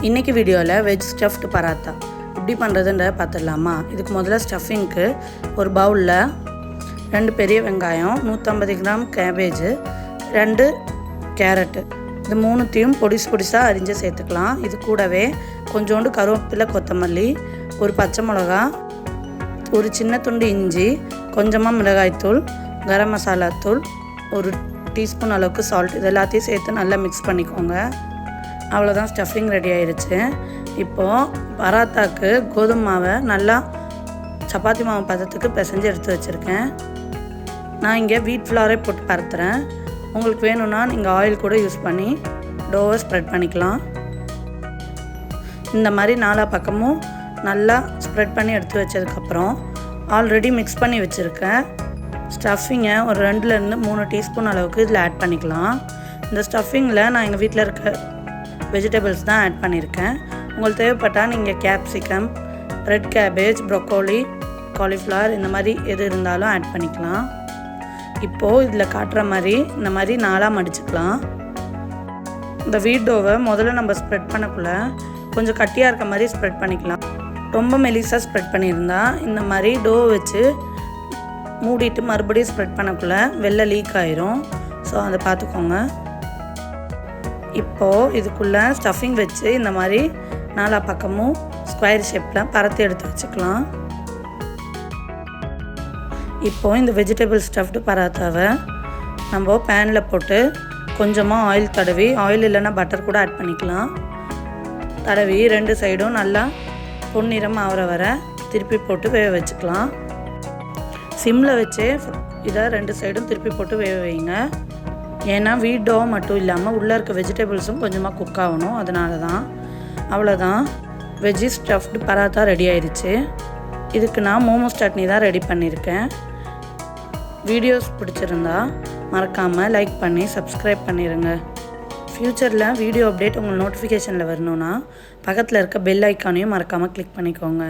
இன்றைக்கி வீடியோவில் veg stuffed paratha எப்படி பண்ணுறதுன்ற பார்த்துடலாமா. இதுக்கு முதல்ல ஸ்டஃபிங்க்கு ஒரு பவுலில் 2 பெரிய வெங்காயம், 150 கிராம் கேபேஜு, 2 கேரட்டு, இது 3த்தையும் பொடிசாக அரிஞ்சு சேர்த்துக்கலாம். இது கூடவே கொஞ்சோண்டு கருவேப்பிலை, கொத்தமல்லி, ஒரு பச்சை மிளகா, ஒரு சின்ன துண்டு இஞ்சி, கொஞ்சமாக மிளகாய்த்தூள், கரம் மசாலா தூள், ஒரு டீஸ்பூன் அளவுக்கு சால்ட், இது எல்லாத்தையும் சேர்த்து நல்லா மிக்ஸ் பண்ணிக்கோங்க. அவ்வளோதான், ஸ்டஃபிங் ரெடி ஆயிடுச்சு. இப்போது பராத்தாக்கு கோதுமை மாவை நல்லா சப்பாத்தி மாவு பதத்துக்கு பிசைஞ்சு எடுத்து வச்சுருக்கேன். நான் இங்கே வீட் ஃப்ளாரே போட்டு பரத்துறேன். உங்களுக்கு வேணும்னா நீங்கள் ஆயில் கூட யூஸ் பண்ணி டோவை ஸ்ப்ரெட் பண்ணிக்கலாம். இந்த மாதிரி 4 பக்கமும் நல்லா ஸ்ப்ரெட் பண்ணி எடுத்து வச்சதுக்கப்புறம் ஆல்ரெடி மிக்ஸ் பண்ணி வச்சுருக்கேன் ஸ்டஃபிங்கை ஒரு 2லேருந்து 3 டீஸ்பூன் அளவுக்கு இதில் ஆட் பண்ணிக்கலாம். இந்த ஸ்டஃபிங்கில் நான் எங்கள் வீட்டில் இருக்க வெஜிடபிள்ஸ் தான் ஆட் பண்ணியிருக்கேன். உங்களுக்கு தேவைப்பட்டால் நீங்கள் capsicum, red cabbage, broccoli, cauliflower இந்த மாதிரி எது இருந்தாலும் ஆட் பண்ணிக்கலாம். இப்போது இதில் காட்டுற மாதிரி இந்த மாதிரி 4 மடிச்சுக்கலாம். இந்த வீட் டோவை முதல்ல நம்ம ஸ்ப்ரெட் பண்ணக்குள்ள கொஞ்சம் கட்டியாக இருக்க மாதிரி ஸ்ப்ரெட் பண்ணிக்கலாம். ரொம்ப மெலிசாக ஸ்ப்ரெட் பண்ணியிருந்தா இந்த மாதிரி டோ வச்சு மூடிட்டு மறுபடியும் ஸ்ப்ரெட் பண்ணக்குள்ள வெளில லீக் ஆயிரும். ஸோ அதை பார்த்துக்கோங்க. இப்போது இதுக்குள்ளே ஸ்டஃபிங் வச்சு இந்த மாதிரி 4 பக்கமும் ஸ்கொயர் ஷேப்பில் பரத்தி எடுத்து வச்சுக்கலாம். இப்போது இந்த வெஜிடபிள் ஸ்டஃப்டு பராத்தாவை நம்ம பேனில் போட்டு கொஞ்சமாக ஆயில் தடவி, ஆயில் இல்லைன்னா பட்டர் கூட ஆட் பண்ணிக்கலாம், தடவி 2 சைடும் நல்லா பொன்னிறம் ஆகிற வர திருப்பி போட்டு வேக வச்சுக்கலாம். சிம்மில் வச்சு இதை 2 சைடும் திருப்பி போட்டு வேக வைங்க. ஏன்னா வீட் டோ மட்டும் இல்லாமல் உள்ளே இருக்க வெஜிடபிள்ஸும் கொஞ்சமாக குக் ஆகணும், அதனால தான். அவ்வளோதான், வெஜ்ஜி ஸ்டஃப்டு பராத்தா ரெடி ஆயிடுச்சு. இதுக்கு நான் மோமோஸ் சட்னி தான் ரெடி பண்ணியிருக்கேன். வீடியோஸ் பிடிச்சிருந்தா மறக்காமல் லைக் பண்ணி சப்ஸ்கிரைப் பண்ணிடுங்க. ஃப்யூச்சரில் வீடியோ அப்டேட் உங்களுக்கு நோட்டிஃபிகேஷனில் வரணுன்னா பக்கத்தில் இருக்க பெல் ஐக்கானையும் மறக்காமல் கிளிக் பண்ணிக்கோங்க.